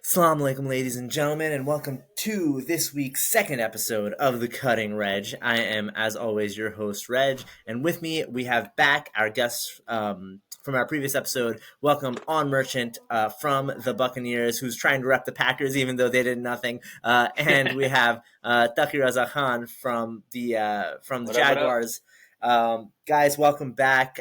Assalamu alaikum, ladies and gentlemen, and welcome to this week's second episode of The Cutting Reg. I am, as always, your host, Reg, and with me we have back our guests from our previous episode. Welcome On Merchant from the Buccaneers, who's trying to rep the Packers even though they did nothing, and we have Taqi Khan from the What up? What up? Jaguars. Guys, welcome back.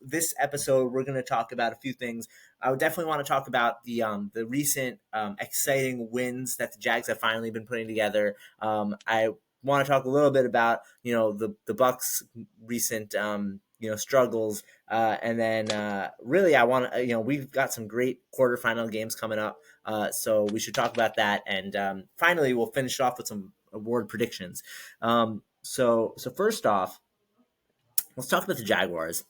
This episode, we're going to talk about a few things. I would definitely want to talk about the recent exciting wins that the Jags have finally been putting together. I want to talk a little bit about the Bucks' recent struggles, and then really I want to we've got some great quarterfinal games coming up, so we should talk about that, and finally we'll finish off with some award predictions. So first off, let's talk about the Jaguars.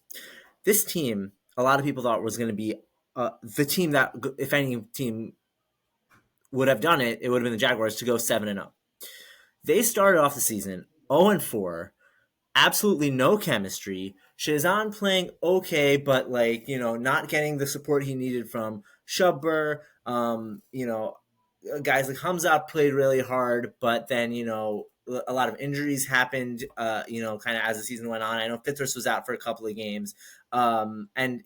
This team, a lot of people thought was going to be the team that, if any team would have done it, it would have been the Jaguars to go 7-0. They started off the season 0-4, absolutely no chemistry. Shazan playing okay, but not getting the support he needed from Shubber. Guys like Hamza played really hard, but then a lot of injuries happened. Kind of as the season went on. I know Fithrus was out for a couple of games, and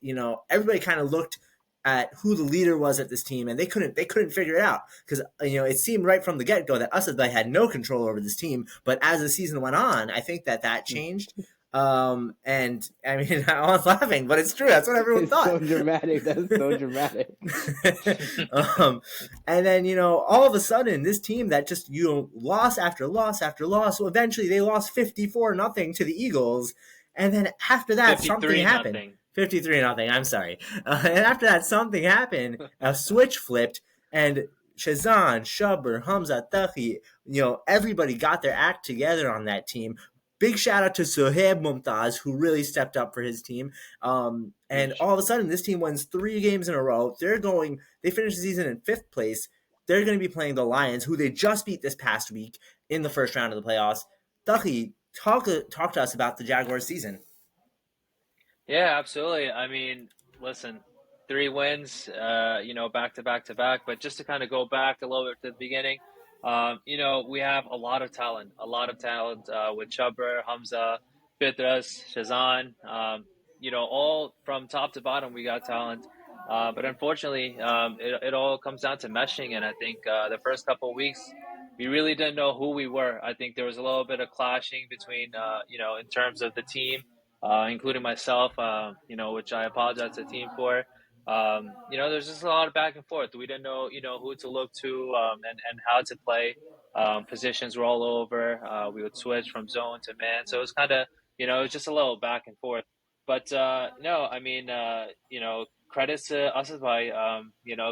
everybody kind of looked at who the leader was at this team, and they couldn't figure it out because it seemed right from the get go that Asadbay had no control over this team. But as the season went on, I think that changed. And I mean, I was laughing, but it's true. That's what everyone thought. So dramatic. That's so dramatic. And then all of a sudden, this team that just loss after loss after loss. So eventually, they lost 54-0 to the Eagles, and then after that, something happened. 53-0. I'm sorry. And after that, something happened. A switch flipped, and Shazan, Shubber, Hamza, Taqi, everybody got their act together on that team. Big shout out to Sohaib Mumtaz, who really stepped up for his team. And all of a sudden, this team wins 3 games in a row. They finished the season in 5th place. They're going to be playing the Lions, who they just beat this past week in the first round of the playoffs. Taqi, talk to us about the Jaguars season. Yeah, absolutely. I mean, listen, 3 wins, back to back to back. But just to kind of go back a little bit to the beginning, we have a lot of talent with Chubber, Hamza, Fitras, Shazan. All from top to bottom, we got talent. But unfortunately, it all comes down to meshing. And I think the first couple of weeks, we really didn't know who we were. I think there was a little bit of clashing between, in terms of the team. Including myself, which I apologize to the team for. There's just a lot of back and forth. We didn't know, who to look to and how to play. Positions were all over. We would switch from zone to man. So it was kind of, it was just a little back and forth. But no, I mean, credits to Asadbay,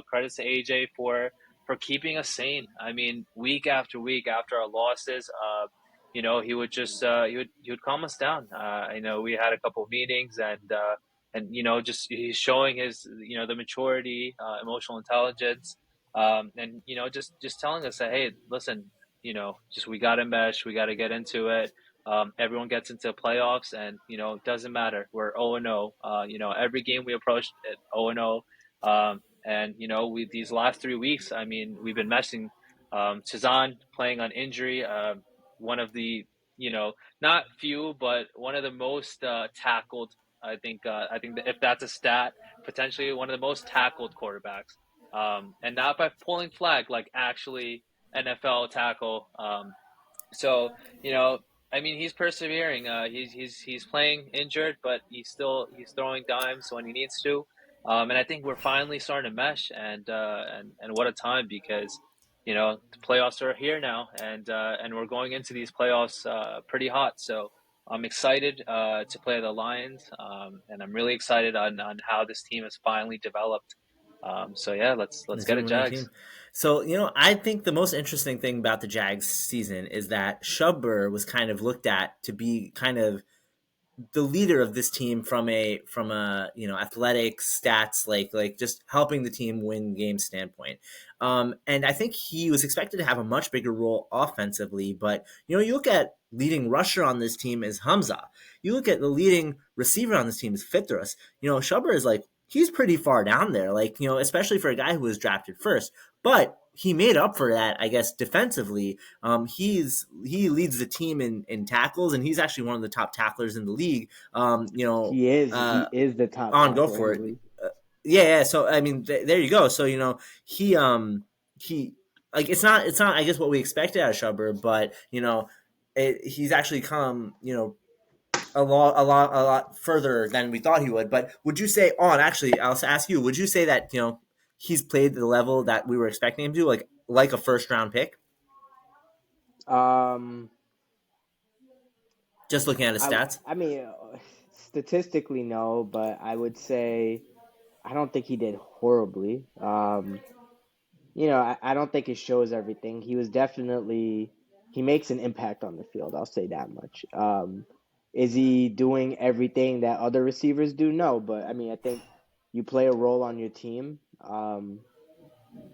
credits to AJ for keeping us sane. I mean, week after week after our losses, he would just he would calm us down. I know we had a couple of meetings and just he's showing his the maturity, emotional intelligence, and just telling us that, hey, listen, just we got to mesh, we got to get into it. Everyone gets into playoffs, and it doesn't matter. We're 0-0. Every game we approached at 0-0, and we these last 3 weeks, I mean, we've been meshing. Cezanne playing on injury. One of the, not few, but one of the most tackled. I think that if that's a stat, potentially one of the most tackled quarterbacks, and not by pulling flag, like actually NFL tackle. So I mean, he's persevering. He's playing injured, but he's throwing dimes when he needs to. And I think we're finally starting to mesh, and what a time, because the playoffs are here now, and we're going into these playoffs pretty hot. So I'm excited to play the Lions, and I'm really excited on how this team has finally developed. So yeah, let's get it, Jags. So I think the most interesting thing about the Jags season is that Shubber was kind of looked at to be kind of the leader of this team from a athletics, stats, like just helping the team win game standpoint. And I think he was expected to have a much bigger role offensively, but you look at leading rusher on this team is Hamza. You look at the leading receiver on this team is Fithrus. Shubber is like he's pretty far down there. Like, especially for a guy who was drafted first. But he made up for that, I guess, defensively. He leads the team in tackles, and he's actually one of the top tacklers in the league. He is. Uh, He is the top on go tackler in for the it. league. Yeah. So I mean, there you go. So he like it's not I guess what we expected out of Schubert, but he's actually come a lot further than we thought he would. But would you say on actually I'll ask you, would you say that he's played the level that we were expecting him to, like a first round pick? Um, Just looking at his I stats. I mean, statistically no, but I would say I don't think he did horribly. I don't think it shows everything. He makes an impact on the field. I'll say that much. Is he doing everything that other receivers do? No, but I mean, I think you play a role on your team.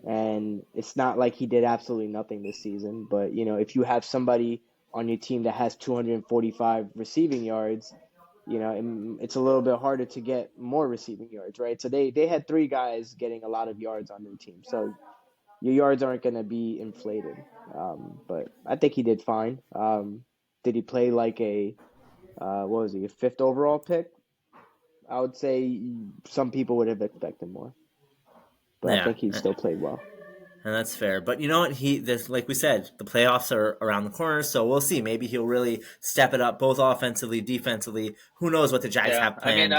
And it's not like he did absolutely nothing this season. But if you have somebody on your team that has 245 receiving yards, it's a little bit harder to get more receiving yards, right? So they had three guys getting a lot of yards on their team. So your yards aren't going to be inflated. But I think he did fine. Did he play like what was he, a fifth overall pick? I would say some people would have expected more, but I Yeah, think he still played well. and that's fair. But you know what? Like we said, the playoffs are around the corner, so we'll see. Maybe he'll really step it up, both offensively, defensively. Who knows what the Jags Yeah, have planned?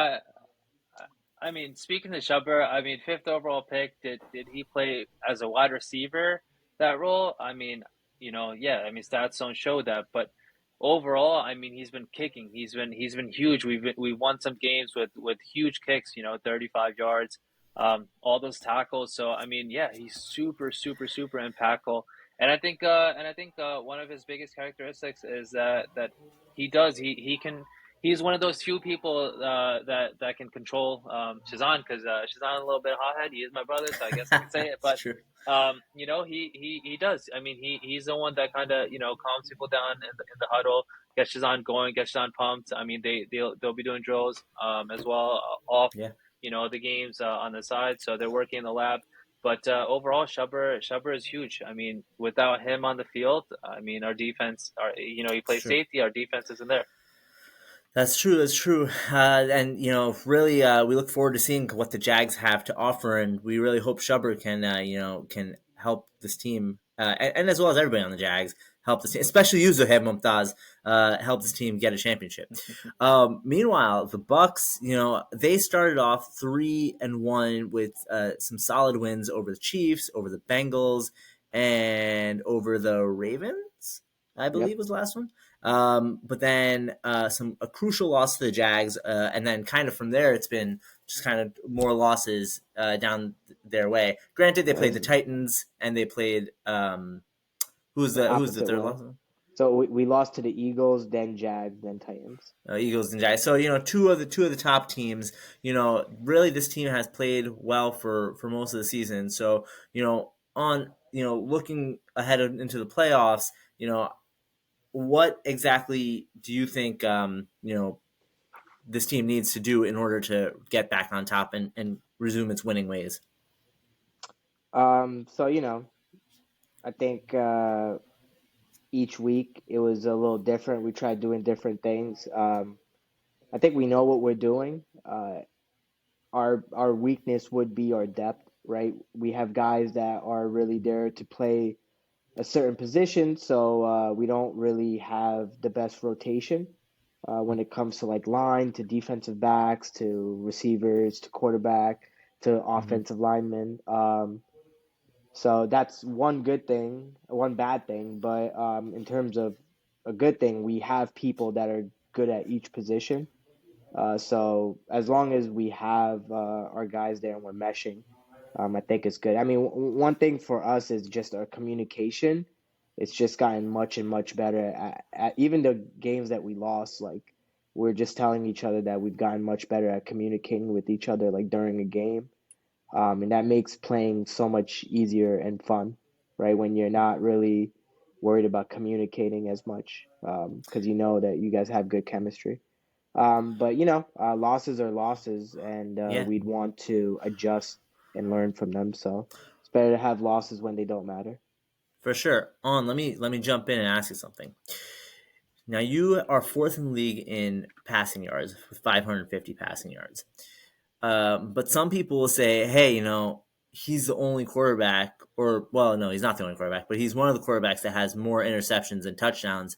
I mean, speaking of Schubert, I mean, fifth overall pick. Did he play as a wide receiver that role? I mean, yeah. I mean, stats don't show that, but overall, I mean, he's been kicking. He's been huge. We won some games with huge kicks. 35 yards, all those tackles. So I mean, yeah, he's super, super, super impactful. And I think one of his biggest characteristics is that he can. He's one of those few people that can control Shazan, because Shazan a little bit hothead. He is my brother, so I guess I can say it. It's But true. he does. I mean, he's the one that kind of calms people down in the huddle, gets Shazan going, gets Shazan pumped. I mean, they'll be doing drills as well off Yeah, the games on the side, so they're working in the lab. But overall, Shubber is huge. I mean, without him on the field, I mean, our defense, he it's plays true. safety. Our defense isn't there. That's true. That's true. And really, we look forward to seeing what the Jags have to offer, and we really hope Schubert can help this team, and as well as everybody on the Jags help this team, especially you, Zohaib Mumtaz, help this team get a championship. Meanwhile, the Bucks, they started off 3-1 with some solid wins over the Chiefs, over the Bengals, and over the Ravens. I Yep. believe was the last one. But then a crucial loss to the Jags, and then kind of from there, it's been just kind of more losses down their way. Granted, they played the As Titans and they played the who's the opposite third way. loss? So we lost to the Eagles, then Jags, then Titans. Eagles and Jags. So two of the top teams. Really, this team has played well for most of the season. So on looking ahead into the playoffs, what exactly do you think this team needs to do in order to get back on top and resume its winning ways? So I think each week it was a little different. We tried doing different things. I think we know what we're doing. Our weakness would be our depth, right? We have guys that are really there to play a certain position, so we don't really have the best rotation when it comes to like line to defensive backs to receivers to quarterback to Mm-hmm. offensive linemen. So that's one good thing, one bad thing, but in terms of a good thing, we have people that are good at each position. So as long as we have our guys there and we're meshing, I think it's good. I mean, one thing for us is just our communication. It's just gotten much and much better at even the games that we lost. Like we're just telling each other that we've gotten much better at communicating with each other, like during a game, and that makes playing so much easier and fun, right? When you're not really worried about communicating as much, because you know that you guys have good chemistry. But losses are losses, and Yeah, we'd want to adjust and learn from them. So it's better to have losses when they don't matter. for sure. On, let me jump in and ask you something. Now you are fourth in the league in passing yards with 550 passing yards. But some people will say, hey, he's the only quarterback, or, well, no, he's not the only quarterback, but he's one of the quarterbacks that has more interceptions and touchdowns.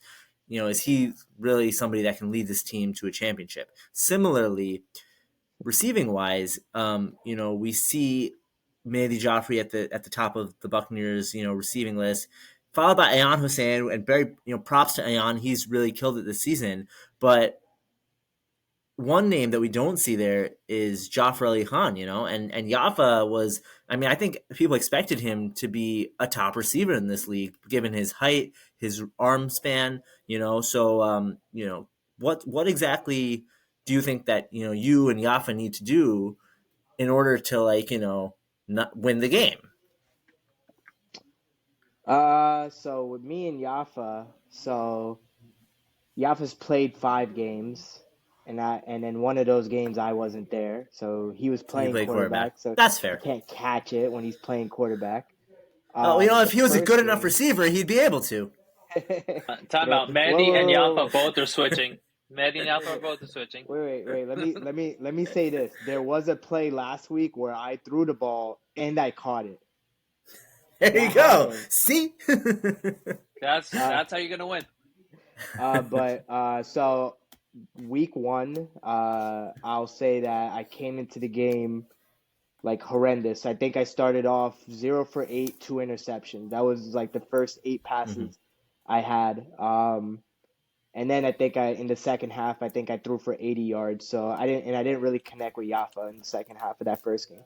Is he really somebody that can lead this team to a championship? Similarly, receiving wise, we see Mehdi Joffrey at the top of the Buccaneers, receiving list, followed by Ayan Hussein, and very, props to Ayan. He's really killed it this season. But one name that we don't see there is Jafar Ali Khan, and Yafa was, I mean, I think people expected him to be a top receiver in this league, given his height, his arm span, so, what exactly do you think that, you and Yafa need to do in order to, like, not win the game? So with me and Yafa's played 5 games, and then one of those games I wasn't there, so he was So you playing play quarterback. quarterback, so That's he fair. can't catch it when he's playing quarterback. Oh, The if he was a good first enough game, receiver, he'd be able to. Time whoa, out. whoa, Mehdi and whoa, Yafa whoa. both are switching. Mehdi and Yafa are both are switching. Wait. Let me say this. There was a play last week where I threw the ball and I caught it. There you That go. happened. See? That's Uh, that's how you're gonna win. but so week one, I'll say that I came into the game like horrendous. I think I started off 0 for 8, 2 interceptions. That was like the first 8 passes I had. And then I think in the second half, I think I threw for 80 yards. So I didn't really connect with Yafa in the second half of that first game.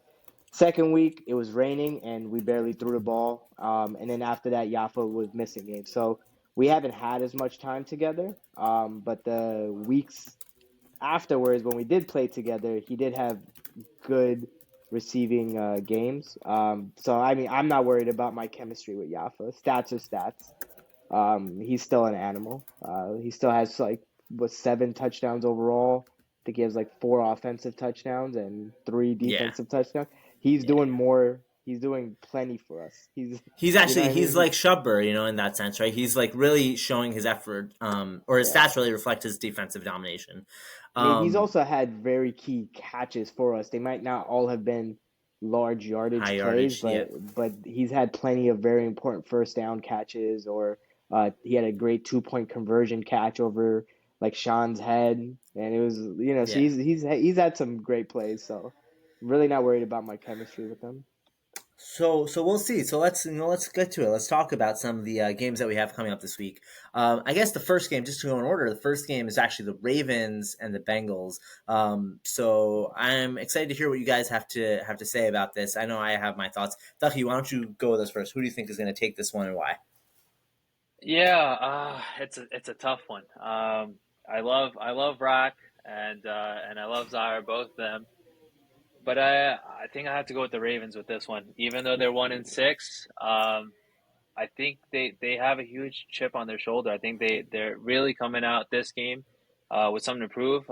Second week, it was raining and we barely threw the ball. And then after that, Yafa was missing games. So we haven't had as much time together. But the weeks afterwards, when we did play together, he did have good receiving games. So I mean, I'm not worried about my chemistry with Yafa. Stats are stats. He's still an animal. He still has like 7 touchdowns overall. I think he has like 4 offensive touchdowns and three Yeah. defensive touchdowns. He's Yeah. doing more. He's doing plenty for us. He's You know actually what I he's mean? like Shubber, in that sense, right? He's like really showing his effort, or his Yeah. stats really reflect his defensive domination. I mean, he's Um, also had very key catches for us. They might not all have been large High yardage plays, yardage, yeah, but he's had plenty of very important first down catches, or he had a great 2 point conversion catch over like Sean's head, and it was so yeah. he's had some great plays. So I'm really not worried about my chemistry with him. So we'll see. So let's get to it. Let's talk about some of the games that we have coming up this week. I guess the first game, just to go in order, the first game is actually the Ravens and the Bengals. So I'm excited to hear what you guys have to say about this. I know I have my thoughts. Ducky, why don't you go with us first? Who do you think is going to take this one and why? Yeah, it's a tough one. I love Rack and I love Zaire, both of them. But I think I have to go with the Ravens with this one, even though they're 1-6. I think they have a huge chip on their shoulder. I think they're really coming out this game with something to prove.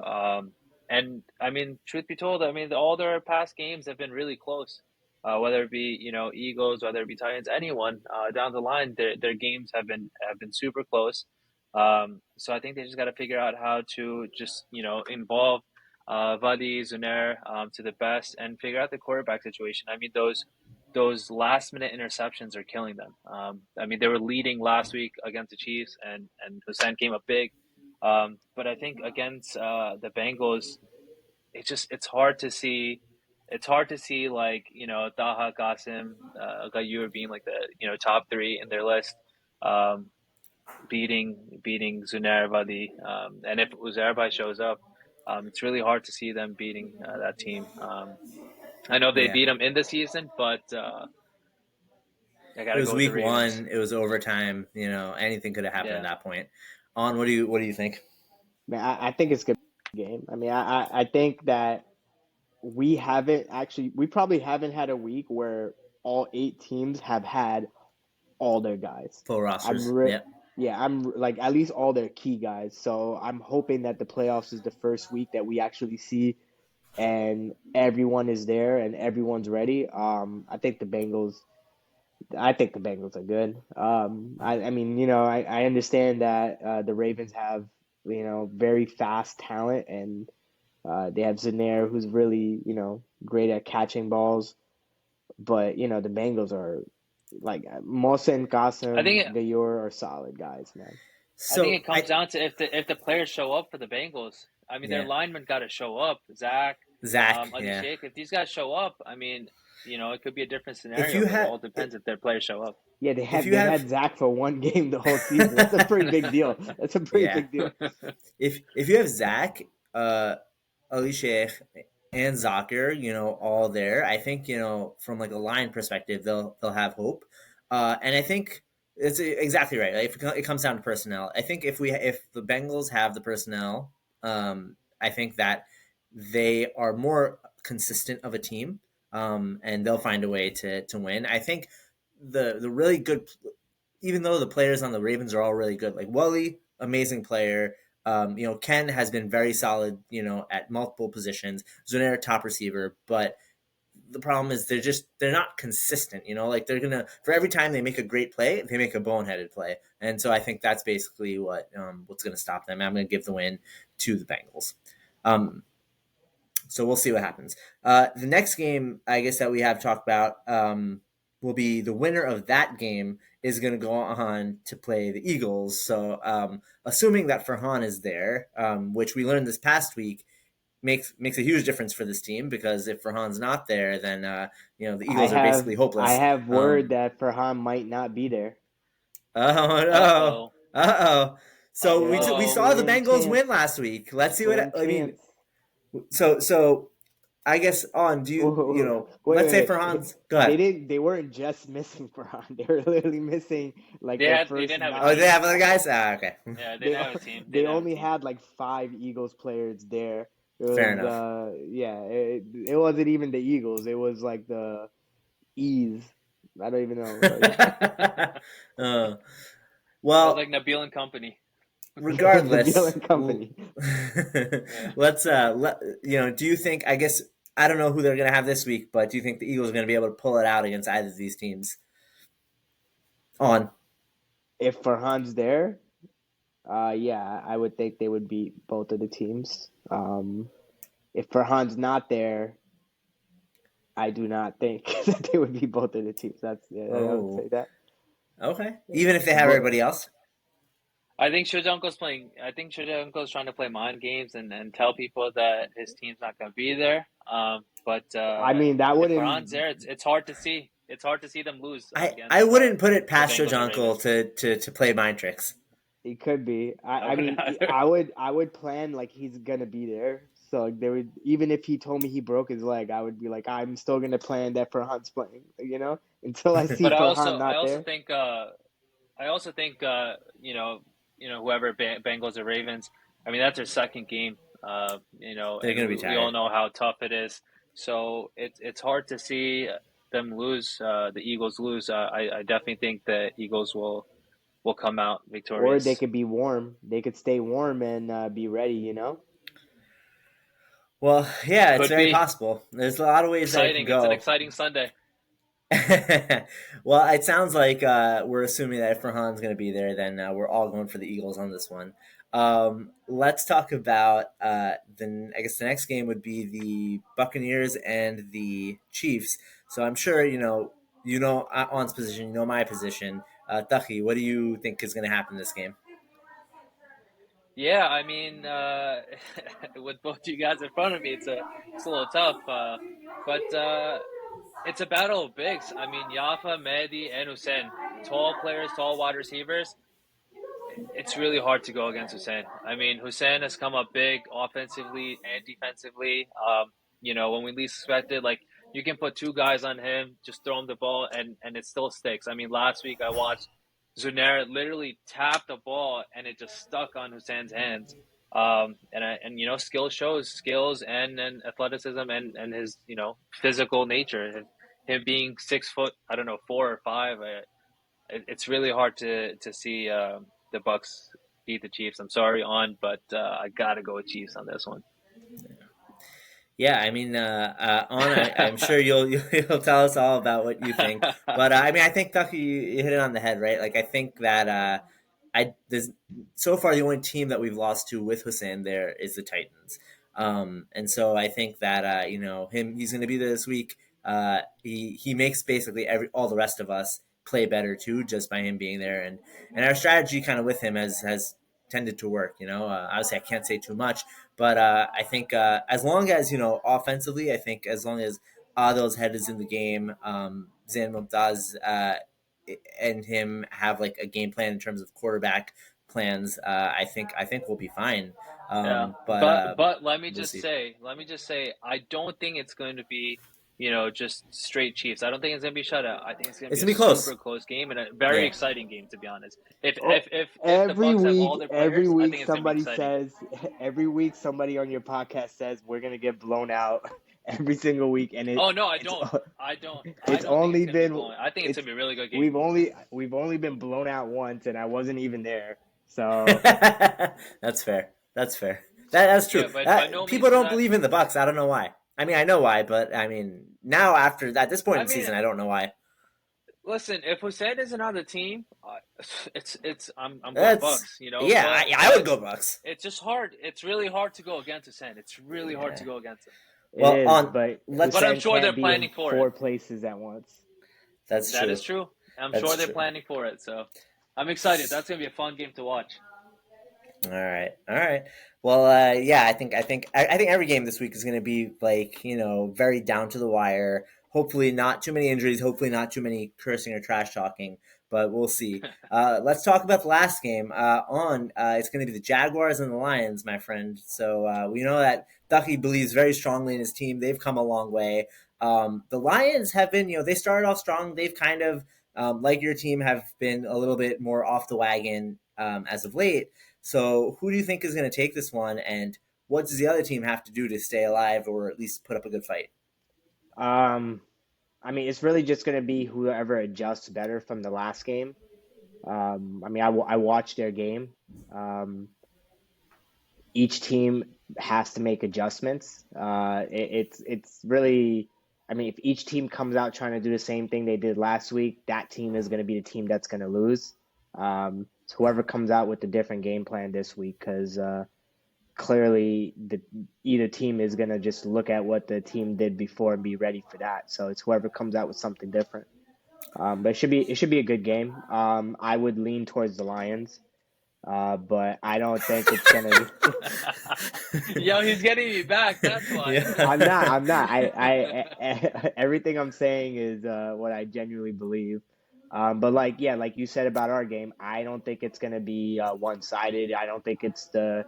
And I mean, truth be told, I mean all their past games have been really close. Whether it be Eagles, whether it be Titans, anyone down the line, their games have been super close. So I think they just got to figure out how to just involve Vadi Zunair to the best and figure out the quarterback situation. I mean those last minute interceptions are killing them. I mean, they were leading last week against the Chiefs, and Hussein came up big. But I think against the Bengals, it's hard to see. It's hard to see like Taha Qasim, Gayoor being like the top three in their list, um, beating Zunair Vadi, and if Uzerbai shows up, it's really hard to see them beating that team. I know they Yeah, beat them in the season, but I got it to was go with the week Ravens. one. It was overtime. Anything could have happened at Yeah. that point. On, what do you think? Man, I think it's a good game. I mean, I think that we probably haven't had a week where all 8 teams have had all their guys. Full I'm rosters. re Yep. Yeah, I'm like at least all their key guys. So I'm hoping that the playoffs is the first week that we actually see and everyone is there and everyone's ready. I think the Bengals are good. I mean, I understand that the Ravens have, very fast talent and they have Zanair who's really, great at catching balls. But, the Bengals are like Mosa and I Qasim, think Gayor are solid guys, man. I think So it comes down to if the players show up for the Bengals. I mean, their yeah, linemen got to show up. Zach, Zach, Ali yeah. Sheikh. If these guys show up, I mean, it could be a different If scenario. you But it have all depends if their players show up. Yeah, if you they've have had Zach for one game the whole season. That's a pretty big deal. That's a pretty yeah, big deal. if you have Zach, Ali Sheikh, and Zakir, all there, I think from like a line perspective, they'll have hope. And I think it's exactly right. Like, if it comes down to personnel, I think if the Bengals have the personnel, I think that they are more consistent of a team, and they'll find a way to win. I think the really good, even though the players on the Ravens are all really good, like Wally, amazing player. Ken has been very solid, at multiple positions. Zunair, top receiver, but the problem is they're not consistent. Like they're gonna for every time they make a great play, they make a boneheaded play, and so I think that's basically what's gonna stop them. I'm gonna give the win to the Bengals. Um, so we'll see what happens. The next game, I guess, that we have talked about will be the winner of that game is going to go on to play the Eagles. So, assuming that Farhan is there, which we learned this past week, makes a huge difference for this team because if Farhan's not there, then the I Eagles are have basically I hopeless. have word that Farhan might not be there. Oh Uh no, oh. Uh So we oh. saw the Still in Bengals chance. win last week. Let's see Still in what I mean. chance. So I guess on do Wait, let's say wait, for wait. Hans go ahead. They weren't just missing Farhan. They were literally missing like their They first didn't have a Oh, they team. nine. have other guys? Okay. Yeah, they They didn't have a team. They they didn't have a only team. had like five Eagles players there. It Fair was enough. yeah, it wasn't even the Eagles. It was like the E's. I don't even know. Like uh, It was like well, Nabil and company. the Beal regardless, and Company. Yeah. let's do you think I guess I don't know who they're going to have this week, but do you think the Eagles are going to be able to pull it out against either of these teams? On. If Farhan's there, yeah, I would think they would beat both of the teams. If Farhan's not there, I do not think that they would beat both of the teams. I would say Oh. that. Okay. Even if they have But everybody else? I think Shojanko's trying to play mind games and tell people that his team's not going to be there. But I mean, that if Farhan's wouldn't. there, it's hard to see. It's hard to see them lose I against wouldn't put it the past Bengals or Shojanko Ravens. to play mind tricks. It could be. I I wouldn't mean, either. I would plan like he's gonna be there. So like, there would even if he told me he broke his leg, I would be like, I'm still gonna plan that Farhan's playing. Until I see But Farhan I not also there. think whoever Bengals or Ravens. I mean, that's their second game. They're And going to be we all tired. know how tough it is. So it's hard to see them lose. The Eagles lose. I definitely think the Eagles will come out Or they victorious. could be warm. They could stay warm and be ready. Well, yeah, it's Could very be possible. There's a lot of ways that it can exciting. It's an go. exciting Sunday. Well, it sounds like we're assuming that if Farhan's going to be there, then we're all going for the Eagles on this one. Let's talk about I guess the next game would be the Buccaneers and the Chiefs. So I'm sure On's position, my position. Taqi, what do you think is going to happen in this game? Yeah, I mean, with both you guys in front of me, it's a little tough. But it's a battle of bigs. I mean, Yafa, Mehdi, and Hussein, tall players, tall wide receivers. It's really hard to go against Hussein. I mean, Hussein has come up big offensively and defensively. When we least expected, like you can put two guys on him, just throw him the ball, and it still sticks. I mean, last week I watched Zunair literally tap the ball and it just stuck on Hussein's hands. Skill shows skills and athleticism and his physical nature. Him being 6 foot, I don't know, 4 or 5. It's really hard to see. the Bucks beat the Chiefs. I'm sorry, but I gotta go with Chiefs on this one. Yeah, I mean, I'm sure you'll tell us all about what you think, but I mean, I think Tucker, you hit it on the head, right? Like, I think that there's so far the only team that we've lost to with Hussein there is the Titans, and so I think that he's going to be there this week. He makes basically all the rest of us play better too, just by him being there, and our strategy kind of with him has tended to work. Obviously I can't say too much, but I think as long as offensively, I think as long as Adil's head is in the game, Zan Mumtaz and him have like a game plan in terms of quarterback plans. I think we'll be fine. Yeah, But but we'll see. let me just say, I don't think it's going to be, just straight Chiefs. I don't think it's going to be shutout. I think it's going to It's be a gonna be close. super close game and a very Yeah. exciting game, to be honest. If Oh, if if if the Bucks have all their every players, I week think it's going to be somebody exciting. says, every week somebody on your podcast says we're gonna get blown out every single week, and Oh no, I it's don't. I don't. I it's don't think it's only going to be been blown. I think it's it's going to be a really good game. we've only been blown out once, and I wasn't even there. So That's fair. That's fair. That's true. Yeah, but by no People means is don't that. believe in the Bucks. I don't know why. I mean, I know why, but I mean, now after at this point I in the mean, season, I don't know why. listen, if Hussein isn't on the team, it's I'm going That's Bucks, yeah. I would but go Bucks. it's just hard. It's really hard to go against Hussein. It's really hard to Yeah. go against him. it Well, is, on but let's. But I'm Hussein sure they're can't be in planning for it. 4 places at once. That's That true. is true. I'm That's sure they're true. planning for it. So I'm excited. That's gonna be a fun game to watch. All right, all right. Well, yeah, I think every game this week is going to be like very down to the wire. Hopefully, not too many injuries. Hopefully, not too many cursing or trash talking. But we'll see. Let's talk about the last game. It's going to be the Jaguars and the Lions, my friend. So we know that Ducky believes very strongly in his team. They've come a long way. The Lions have been, they started off strong. They've kind of, like your team, have been a little bit more off the wagon as of late. So, who do you think is going to take this one, and what does the other team have to do to stay alive or at least put up a good fight? Um, I mean, it's really just gonna be whoever adjusts better from the last game. I mean, I watched their game. Um, each team has to make adjustments. It's really, I mean, if each team comes out trying to do the same thing they did last week, that team is going to be the team that's going to lose. So whoever comes out with a different game plan this week, because clearly either team is going to just look at what the team did before and be ready for that. So it's whoever comes out with something different. But it should be a good game. I would lean towards the Lions. But I don't think it's gonna be. Yo, he's getting me back. That's why. I'm not. Yeah. I'm not. Everything I'm saying is what I genuinely believe. But like you said about our game, I don't think it's gonna be one-sided. I don't think it's the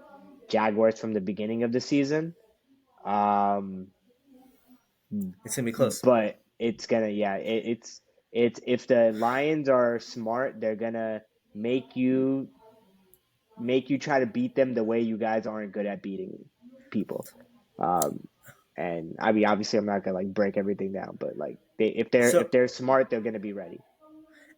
Jaguars from the beginning of the season. Um, It's going to be close. but it's gonna, yeah, it's if the Lions are smart, they're gonna make you try to beat them the way you guys aren't good at beating people. Um, and I mean, obviously, I'm not gonna like break everything down, but like if So, they're smart, they're gonna be ready.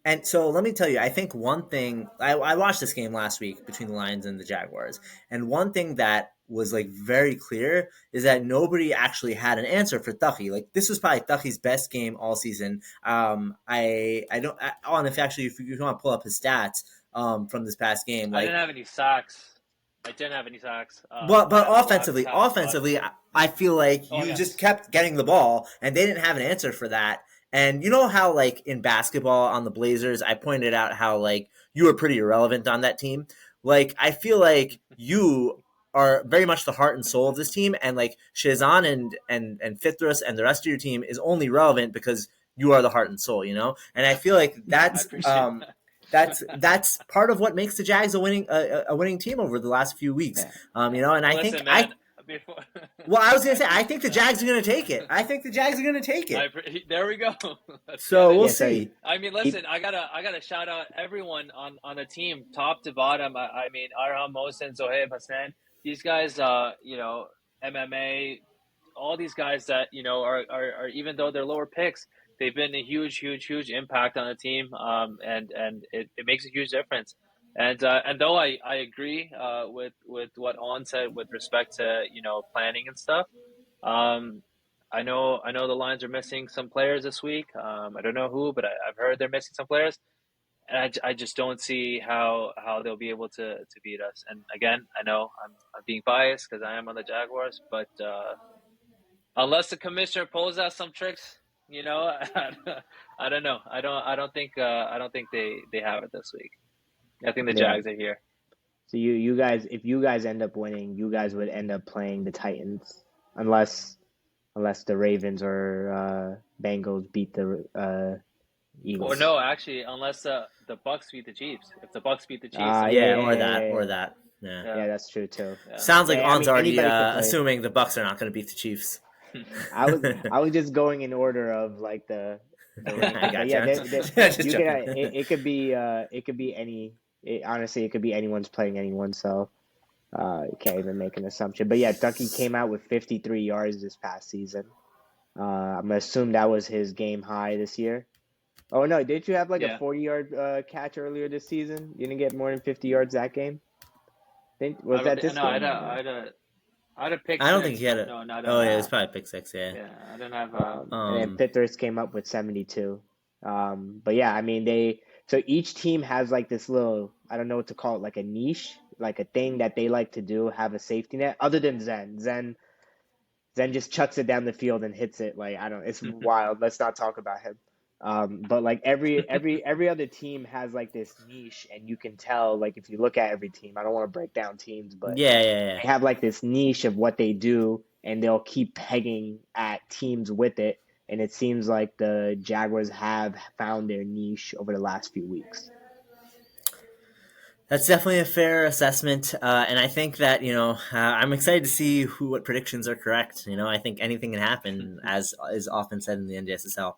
And so let me tell you, I think one thing I watched this game last week between the Lions and the Jaguars, and one thing that was like very clear is that nobody actually had an answer for Taqi. Like this was probably Taqi's best game all season. I don't on if actually if you want to pull up his stats from this past game, I didn't like have any sacks. I didn't have any sacks. I but had a lot of sacks, but offensively, I feel like oh you just yes. kept getting the ball, and they didn't have an answer for that. And you know how, like in basketball on the Blazers, I pointed out how like you were pretty irrelevant on that team. Like I feel like you are very much the heart and soul of this team, and like Shazan and Fithrus and the rest of your team is only relevant because you are the heart and soul, And I feel like I appreciate that. that's part of what makes the Jags a winning team over the last few weeks. Yeah, And I think Listen, man. Before well, I was gonna say I think the Jags are gonna take it. I think the Jags are gonna take it. there we go. Let's get So it. we'll yeah. So see. I mean, listen, I gotta shout out everyone on the team, top to bottom. I mean, Arham Mohsen, Zohaib Hassan, these guys, MMA, all these guys that are even though they're lower picks, they've been a huge impact on the team. And it makes a huge difference. And though I agree with what On said with respect to planning and stuff. Um, I know the Lions are missing some players this week. I don't know who, but I've heard they're missing some players, and I just don't see how they'll be able to beat us. And again, I know I'm being biased because I am on the Jaguars, but unless the commissioner pulls out some tricks, I don't know. I don't think they have it this week. I think the Yeah. Jags are here. So you guys, if you guys end up winning, you guys would end up playing the Titans, unless the Ravens or Bengals beat the Or Eagles. no, actually, unless the Bucks beat the Chiefs. If the Bucks beat the Chiefs, then Yeah, Yeah, yeah, maybe. or yeah, that, yeah, or yeah. that. Yeah. Yeah, Yeah, that's true too. yeah. Sounds like Yeah, I On's mean already anybody could play. assuming the Bucks are not going to beat the Chiefs. I was just going in order of like the I Ravens, but yeah, gotcha. they Just you can joking. it could be any. Honestly, it could be anyone's playing anyone, so you can't even make an assumption. But yeah, Ducky came out with 53 yards this past season. I'm gonna assume that was his game high this year. Oh no, did you have like a Yeah. 40-yard catch earlier this season? You didn't get more than 50 yards that game? I Was don't that think. this No, I'd game? a, I'd a, I'd a pick I don't think six, he had but a. no, not Oh yeah, a. it's probably pick six. Yeah. Yeah, I don't have a. And then Um. Pithers came up with 72. But yeah, I mean so each team has like this little, I don't know what to call it, like a niche, like a thing that they like to do, have a safety net, other than Zen. Zen just chucks it down the field and hits it. Like I don't, it's wild. Let's not talk about him. But like every other team has like this niche, and you can tell like if you look at every team. I don't want to break down teams, but Yeah, yeah, yeah. they have like this niche of what they do, and they'll keep pegging at teams with it. And it seems like the Jaguars have found their niche over the last few weeks. That's definitely a fair assessment, and I think that I'm excited to see what predictions are correct. I think anything can happen, as is often said in the NJSSL.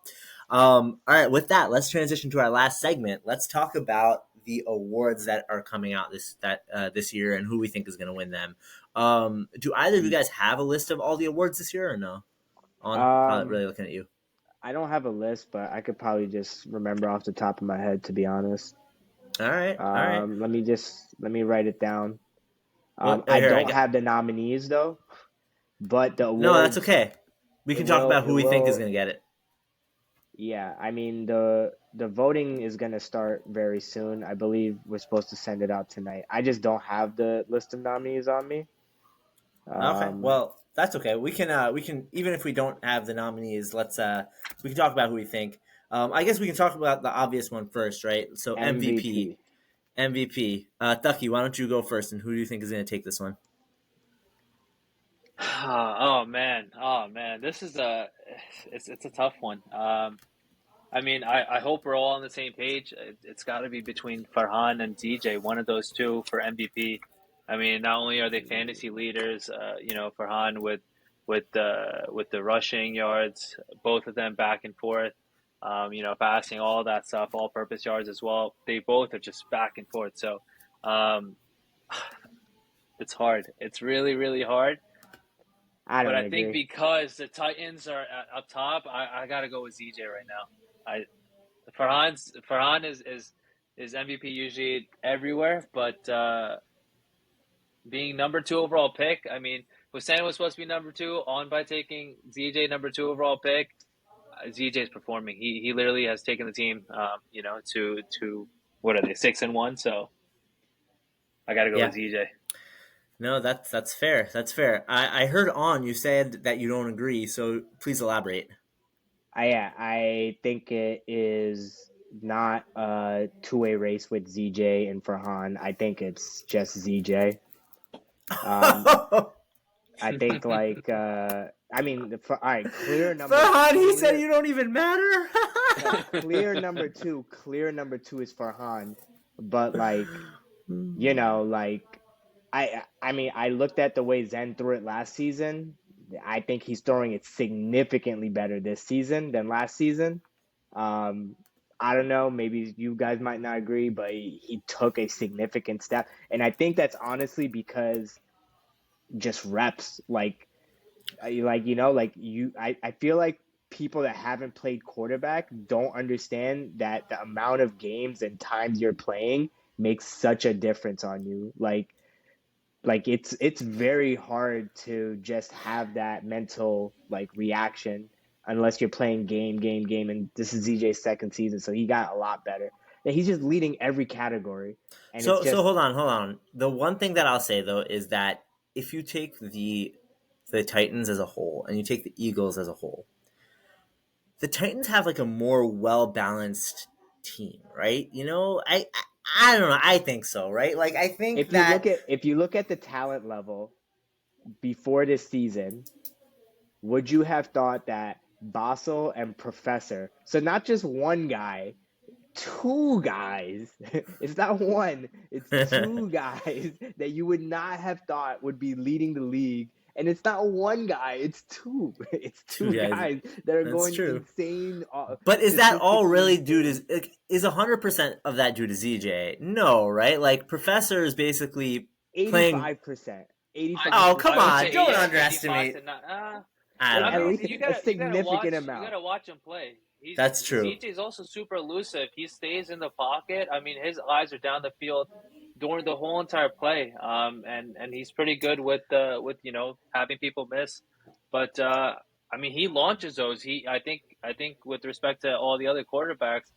All right, with that, let's transition to our last segment. Let's talk about the awards that are coming out this year and who we think is going to win them. Do either of you guys have a list of all the awards this year, or no? On probably Um, really looking at you. I don't have a list, but I could probably just remember off the top of my head, to be honest. All right, all right. Let me write it down. Well, I here I don't got. have the nominees though, but the No, that's awards okay. We can talk about it who we think is will going to get it. yeah, I mean the voting is gonna start very soon. I believe we're supposed to send it out tonight. I just don't have the list of nominees on me. Okay, Um, well that's okay. We can even if we don't have the nominees, we can talk about who we think. I guess we can talk about the obvious one first, right? So MVP, MVP. MVP. Taqi, why don't you go first? And who do you think is going to take this one? Oh man, this is it's a tough one. I mean, I hope we're all on the same page. It's got to be between Farhan and DJ, one of those two for MVP. I mean, not only are they fantasy leaders, Farhan with the rushing yards, both of them back and forth, passing, all that stuff, all-purpose yards as well. They both are just back and forth. So, um, it's hard. It's really, really hard. I But don't I think agree. because the Titans are up top, I got to go with ZJ right now. I Farhan is MVP usually everywhere, but being number two overall pick, I mean, Hussein was supposed to be number two on by taking ZJ number two overall pick. ZJ is performing. He literally has taken the team, to what are they 6-1? So I got to go with Yeah, ZJ. no, that's fair. That's fair. I heard on you said that you don't agree, so please elaborate. I think it is not a two-way race with ZJ and Farhan. I think it's just ZJ. Um, I think like I mean all right, Farhan, he said you don't even matter. no, clear number two is Farhan, but like like I mean I looked at the way Zen threw it last season. I think he's throwing it significantly better this season than last season. Um, I don't know, maybe you guys might not agree, but he took a significant step, and I think that's honestly because just reps, I feel like people that haven't played quarterback don't understand that the amount of games and times you're playing makes such a difference on you. Like it's very hard to just have that mental like reaction unless you're playing game, and this is ZJ's second season, so he got a lot better. And he's just leading every category, and it's So just hold on. The one thing that I'll say though is that if you take the Titans as a whole and you take the Eagles as a whole, the Titans have like a more well balanced team, right? I don't know. I think so, right? Like I think that if you look at the talent level before this season, would you have thought that Basel and Professor, so not just one guy, two guys, it's not one, it's two guys that you would not have thought would be leading the league. And it's not one guy, it's two. It's two two guys. guys that are That's going true. insane, But is that all statistically really due insane. to is 100% of that due to ZJ? No, right? Like Professor is basically playing. 85%. Oh, come I would 85%. on! say Don't 85 underestimate. to not. I Like don't I at know. mean, least a significant you amount. gotta watch him play. He's That's true. ZJ's also super elusive. He stays in the pocket. I mean, his eyes are down the field during the whole entire play. And he's pretty good with having people miss. But I mean, he launches those. I think with respect to all the other quarterbacks,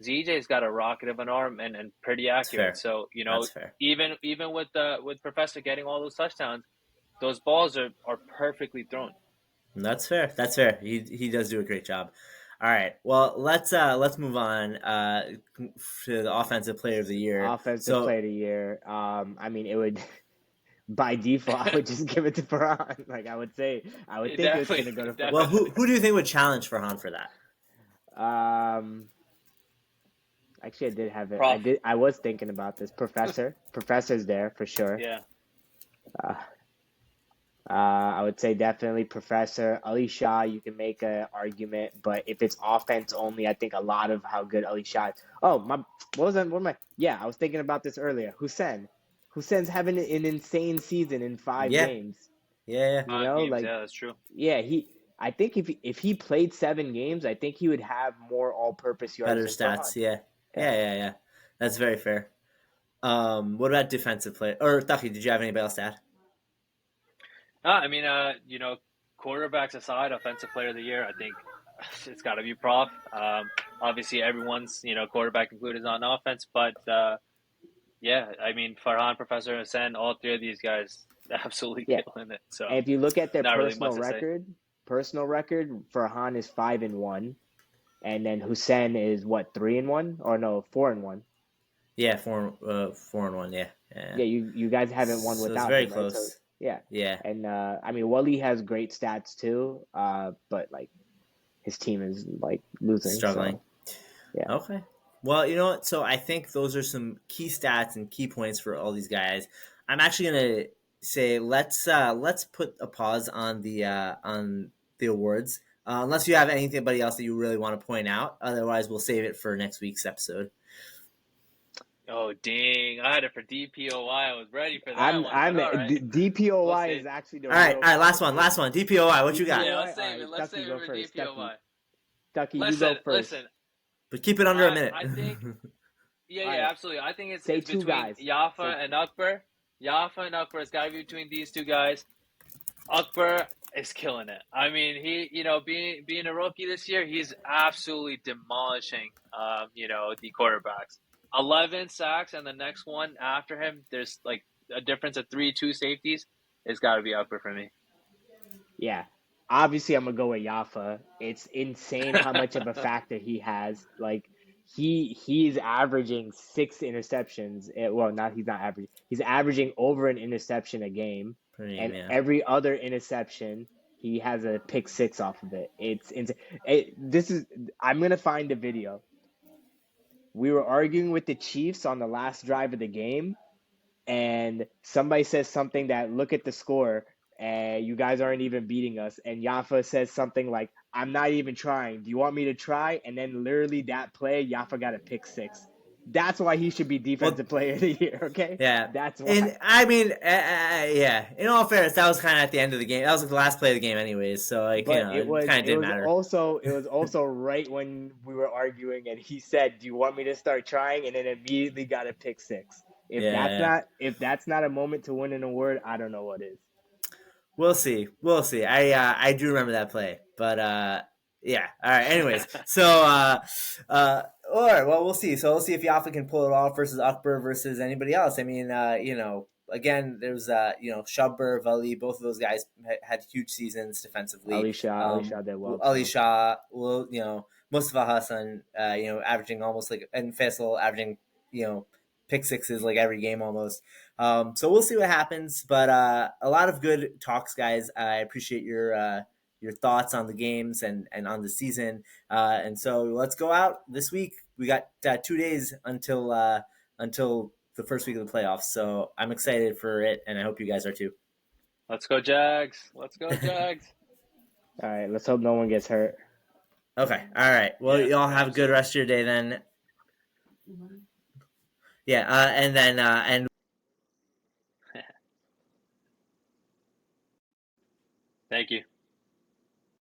ZJ's got a rocket of an arm and pretty That's accurate. fair. So That's fair. even with Professor getting all those touchdowns, those balls are perfectly thrown. That's fair. That's fair. He does do a great job. All right. Well, let's move on to the offensive player of the year. Offensive So player of the year. I mean, it would by default, I would just give it to Farhan. Like I would think it's gonna go Definitely, to well, Farhan. definitely. who do you think would challenge Farhan for that? Um, Actually, I did have it. Prof. I was thinking about this. Professor's there for sure. Yeah. Uh, I would say definitely Professor. Ali Shah, you can make an argument, but if it's offense only, I think a lot of how good Ali Shah is. Oh, what was that? What am I? Yeah, I was thinking about this earlier. Hussein's having an insane season in five Yeah. games. Yeah. You 5 games. like, Yeah, that's true. yeah, I think if he played 7 games, I think he would have more all-purpose yards Better than Farhan. stats. Yeah. Yeah. Yeah. That's very fair. What about defensive play? Or Taqi, did you have anybody else to add? I mean, quarterbacks aside, offensive player of the year, I think it's got to be Prof. Obviously, everyone's quarterback included is on offense, but yeah, I mean Farhan, Professor Hassan, all three of these guys absolutely Yeah. killing it. So And if you look at their not really much to say. personal record, Farhan is 5-1, and then Hussein is what, 3-1, or no, 4-1. Yeah, 4-1. Yeah. Yeah, you guys haven't won So it's without very him, right? So close. yeah, Yeah. and I mean Wally has great stats too, but like his team is like losing, Struggling. so yeah. Okay. Well, you know what? So I think those are some key stats and key points for all these guys. I'm actually gonna say let's put a pause on the awards. Unless you have anybody else that you really want to point out. Otherwise, we'll save it for next week's episode. Oh dang! I had it for DPOY. I was ready for that one, I'm but all right, we'll DPOY see. is actually the All right. real All right. Last one. competition. Last one. DPOI. What you got? Yeah, DPOY, let's all save it. right, Let's Ducky, save it go for first. Ducky, DPOY. Ducky, you Listen, go first. listen. But keep it under a minute. I think All yeah, right, absolutely. I think say it's two between guys. Yafa Say and Akbar. Yafa and Akbar. It's got to be between these two guys. Akbar is killing it. I mean, he, being a rookie this year, he's absolutely demolishing, the quarterbacks. 11 sacks, and the next one after him, there's like a difference of 3, 2 safeties. It's got to be Akbar for me. Yeah. Obviously, I'm gonna go with Yafa. It's insane how much of a factor he has. Like he's averaging 6 interceptions. Well, not he's not averaging. He's averaging over an interception a game, Per game, and yeah. every other interception he has a pick six off of it. It's insane. I'm gonna find the video. We were arguing with the Chiefs on the last drive of the game, and somebody says something that look at the score and you guys aren't even beating us, and Yafa says something like, I'm not even trying, do you want me to try? And then literally that play Yafa got a pick six. That's why he should be defensive player of the year. Okay, Yeah, that's and why. I mean, yeah. In all fairness, that was kind of at the end of the game. That was like the last play of the game, anyways. So like, But it kind of didn't matter. it was also right when we were arguing, and he said, "Do you want me to start trying?" And then immediately got a pick six. Yeah, If that's not a moment to win an award, I don't know what is. we'll see. We'll see. I do remember that play, but yeah. All right. Anyways, so all right. Well, we'll see. So we'll see if Yafa can pull it off versus Akbar versus anybody else. I mean, again, there's Shubber, Vali, both of those guys had huge seasons defensively. Ali Shah did well Ali too. Shah, well, Mustafa Hassan, averaging almost like, and Faisal averaging, pick sixes like every game almost. So we'll see what happens, but a lot of good talks, guys. I appreciate your thoughts on the games and on the season. And so let's go out this week. We got 2 days until the first week of the playoffs. So I'm excited for it, and I hope you guys are too. Let's go Jags. Let's go Jags. All right, let's hope no one gets hurt. Okay. All right. Well, Yeah, y'all have a good absolutely. rest of your day then. Yeah. And then and Thank you.